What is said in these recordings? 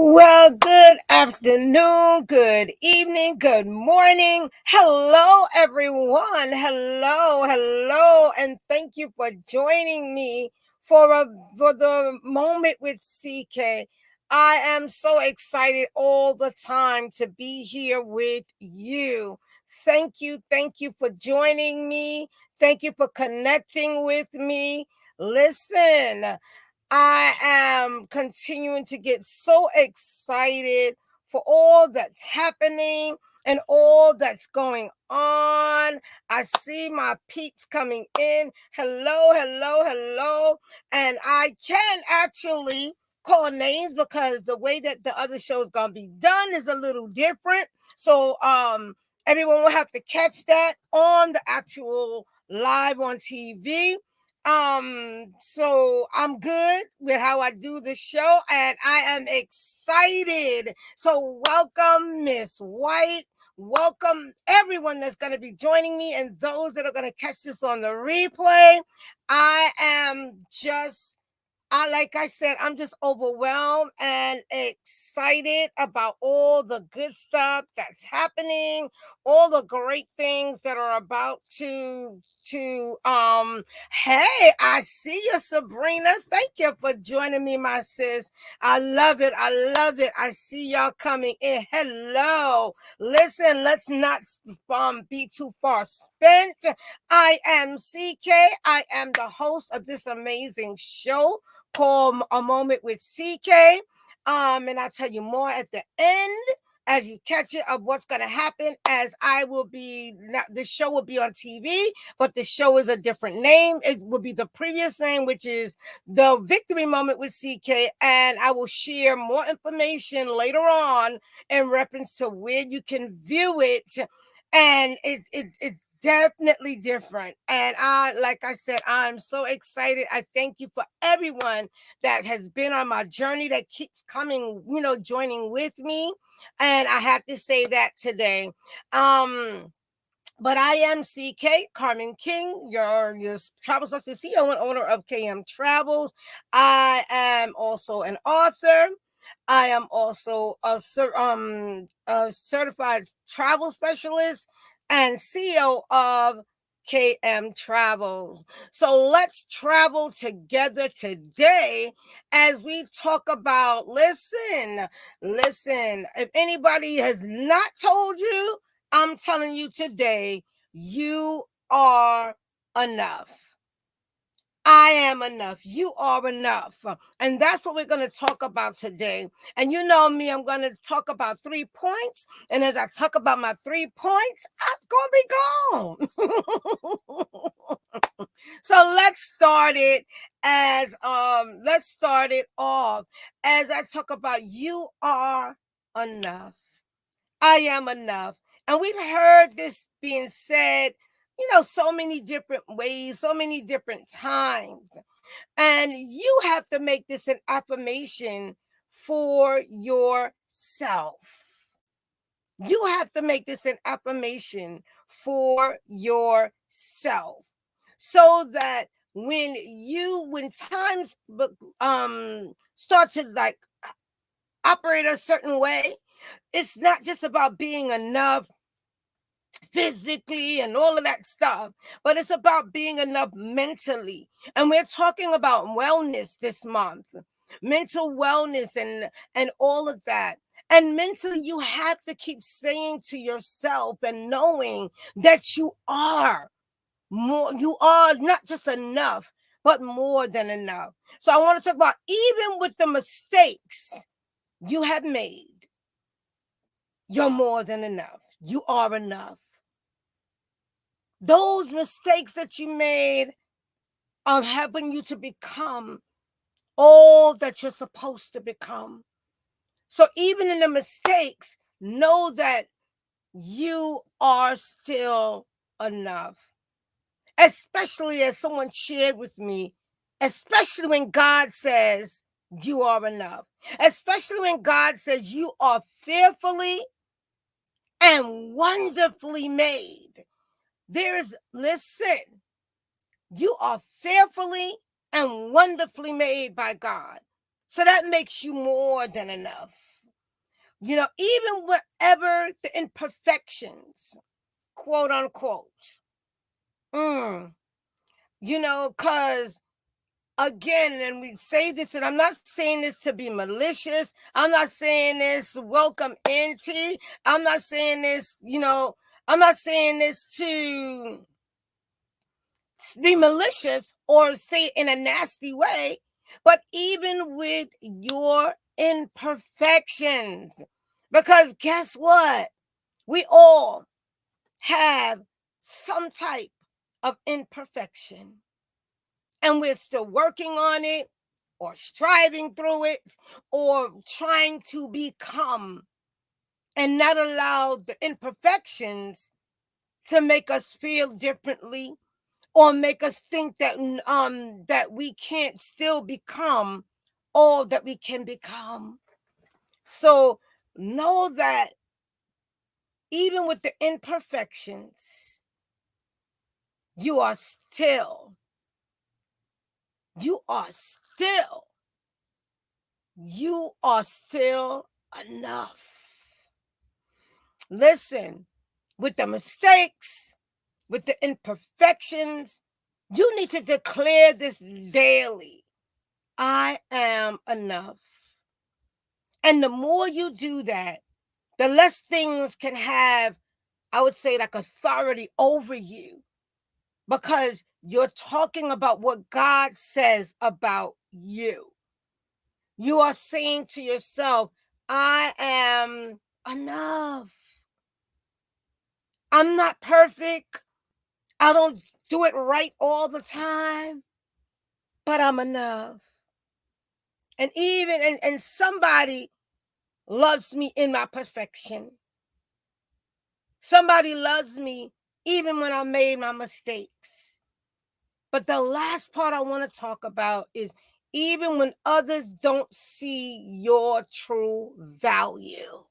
Well, good afternoon, good evening, good morning. Hello, everyone. Hello, and thank you for joining me for the moment with CK. I am so excited all the time to be here with you. Thank you for joining me. Thank you for connecting with me. Listen. I am continuing to get so excited for all that's happening and all that's going on. I see my peeps coming in. Hello. And I can actually call names because the way that the other show is going to be done is a little different. So everyone will have to catch that on the actual live on TV. So I'm good with how I do the show, and I am excited. So welcome, Miss White. Welcome everyone that's going to be joining me and those that are going to catch this on the replay. I am just like I said, I'm just overwhelmed and excited about all the good stuff that's happening, all the great things that are about to hey, I see you, Sabrina. Thank you for joining me, my sis. I love it. I see y'all coming in. Hello. Listen, let's not be too far spent. I am CK. I am the host of this amazing show called A Moment with CK. And I'll tell you more at the end as you catch it of what's going to happen, as I will be, the show will be on TV, but the show is a different name. It will be the previous name, which is The Victory Moment with CK. And I will share more information later on in reference to where you can view it. And it's definitely different. And like I said, I'm so excited. I thank you for everyone that has been on my journey, that keeps coming, joining with me. And I have to say that today. But I am CK Carmen King, your travel specialist CEO and owner of KM Travels. I am also an author. I am also a certified travel specialist and CEO of KM Travels. So let's travel together today as we talk about, listen, if anybody has not told you, I'm telling you today, you are enough. I am enough. You are enough. And that's what we're going to talk about today. And you know me, I'm going to talk about 3 points. And as I talk about my 3 points, I'm going to be gone. So let's start it off as I talk about you are enough. I am enough. And we've heard this being said, so many different ways, so many different times. And you have to make this an affirmation for yourself. You have to make this an affirmation for yourself so that when times start to like operate a certain way, it's not just about being enough physically and all of that stuff, but it's about being enough mentally. And we're talking about wellness this month, mental wellness and all of that. And mentally, you have to keep saying to yourself and knowing that you are more, you are not just enough, but more than enough. So I want to talk about, even with the mistakes you have made, you're more than enough. You are enough. Those mistakes that you made are helping you to become all that you're supposed to become. So even in the mistakes, know that you are still enough. Especially as someone shared with me, especially when God says you are enough. Especially when God says you are fearfully and wonderfully made. Listen, you are fearfully and wonderfully made by God. So that makes you more than enough. Even whatever the imperfections, quote unquote, because again, and we say this, and I'm not saying this to be malicious. I'm not saying this, welcome NT. I'm not saying this, I'm not saying this to be malicious or say it in a nasty way, but even with your imperfections, because guess what? We all have some type of imperfection, and we're still working on it or striving through it or trying to become, and not allow the imperfections to make us feel differently or make us think that we can't still become all that we can become. So know that even with the imperfections, you are still enough. Listen, with the mistakes, with the imperfections, you need to declare this daily. I am enough. And the more you do that, the less things can have, I would say, like authority over you, because you're talking about what God says about you. You are saying to yourself, I am enough. I'm not perfect. I don't do it right all the time, but I'm enough. And even, and somebody loves me in my perfection. Somebody loves me even when I made my mistakes. But the last part I want to talk about is even when others don't see your true value.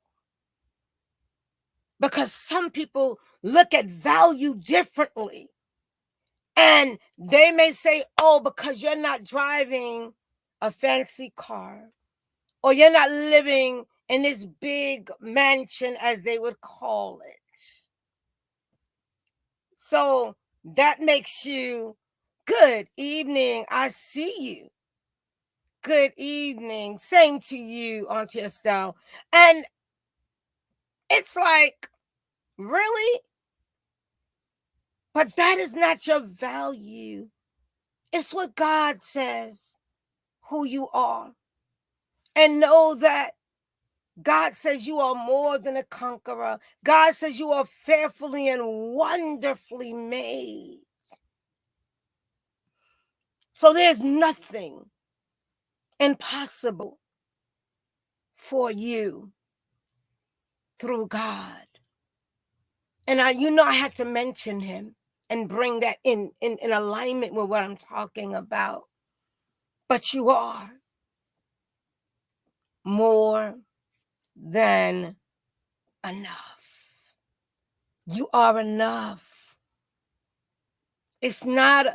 Because some people look at value differently. And they may say, oh, because you're not driving a fancy car, or you're not living in this big mansion, as they would call it, so that makes you, good evening, I see you. Good evening. Same to you, Auntie Estelle. And it's like, really? But that is not your value. It's what God says, who you are. And know that God says you are more than a conqueror. God says you are fearfully and wonderfully made. So there's nothing impossible for you through God. And I had to mention him and bring that in alignment with what I'm talking about. But you are more than enough. You are enough. It's not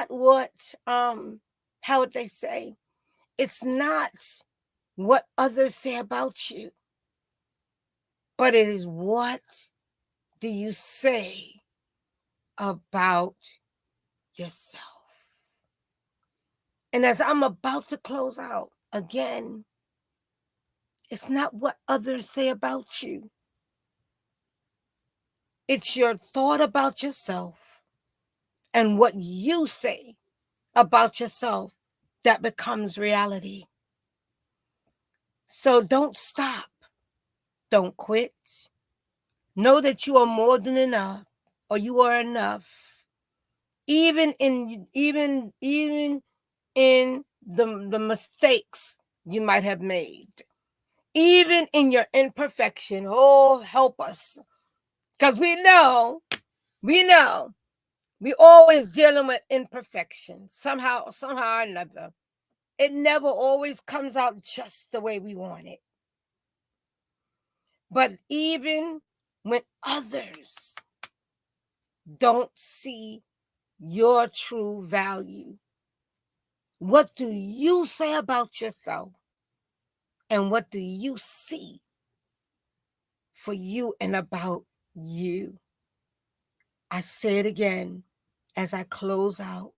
what, how would they say? It's not what others say about you, but it is what do you say about yourself. And as I'm about to close out, again, it's not what others say about you. It's your thought about yourself and what you say about yourself that becomes reality. So don't stop. Don't quit. Know that you are more than enough, or you are enough. Even in the mistakes you might have made. Even in your imperfection. Oh, help us. Because we know, we always dealing with imperfection. Somehow or another. It never always comes out just the way we want it. But even when others don't see your true value, what do you say about yourself? And what do you see for you and about you. I say it again as I close out.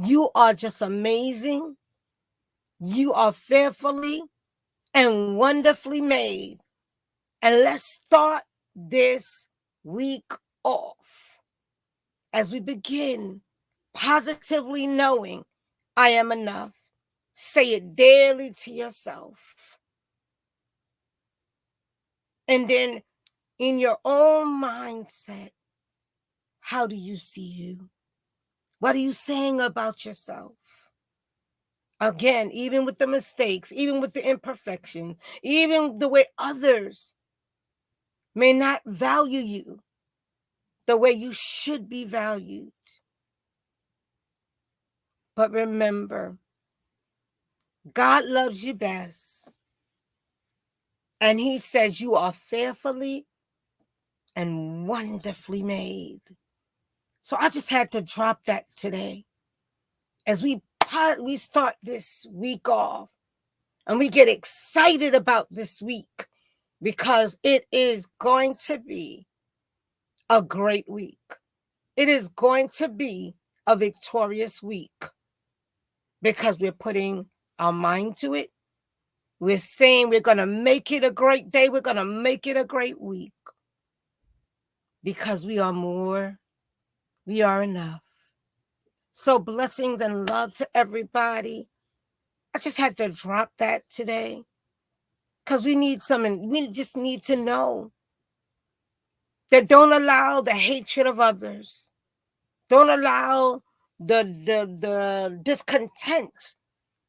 You are just amazing. You are fearfully and wonderfully made. And let's start this week off as we begin positively knowing I am enough. Say it daily to yourself. And then in your own mindset, how do you see you? What are you saying about yourself? Again, even with the mistakes, even with the imperfection, even the way others may not value you the way you should be valued. But remember, God loves you best. And he says you are fearfully and wonderfully made. So I just had to drop that today. As we start this week off and we get excited about this week because it is going to be a great week. It is going to be a victorious week because we're putting our mind to it. We're saying we're going to make it a great day. We're going to make it a great week because we are more. We are enough. So blessings and love to everybody. I just had to drop that today because we just need to know that don't allow the hatred of others. Don't allow the discontent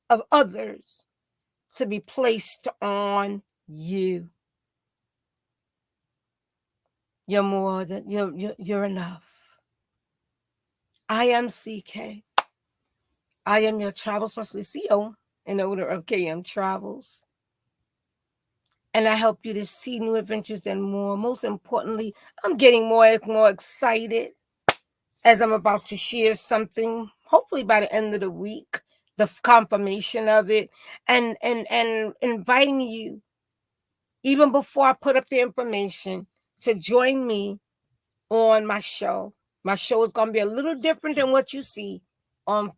of others to be placed on you. You're more than you're enough. I am CK. I am your travel specialist CEO in order of KM Travels. And I help you to see new adventures and more. Most importantly, I'm getting more excited as I'm about to share something, hopefully by the end of the week, the confirmation of it, and inviting you, even before I put up the information, to join me on my show. My show is going to be a little different than what you see on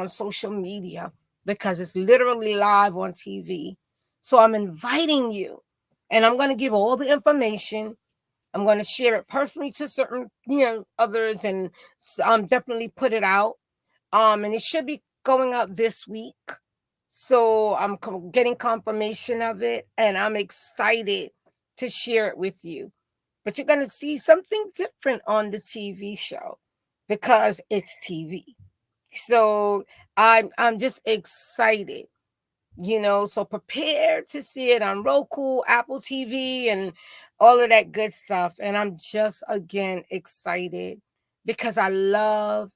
social media because it's literally live on TV. So I'm inviting you, and I'm going to give all the information. I'm going to share it personally to certain, others, and definitely put it out. And it should be going out this week. So I'm getting confirmation of it, and I'm excited to share it with you. But you're going to see something different on the TV show because it's TV. So I'm just excited, so prepare to see it on Roku, Apple TV, and all of that good stuff. And I'm just, again, excited because I love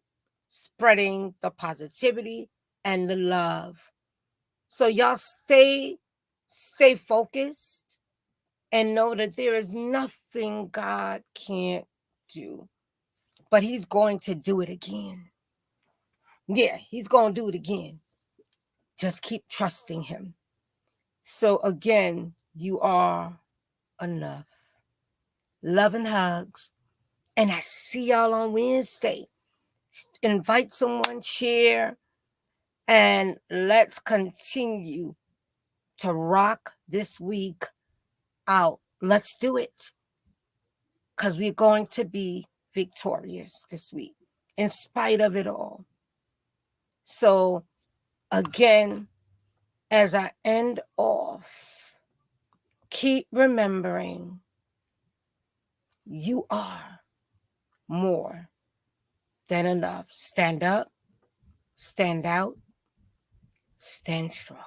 spreading the positivity and the love. So y'all stay focused and know that there is nothing God can't do, but he's going to do it again. Yeah, he's going to do it again. Just keep trusting him. So again, you are enough. Love and hugs. And I see y'all on Wednesday. Invite someone, share, and let's continue to rock this week out. Let's do it. Because we're going to be victorious this week, in spite of it all. So, again, as I end off, keep remembering you are more than enough. Stand up, stand out, stand strong.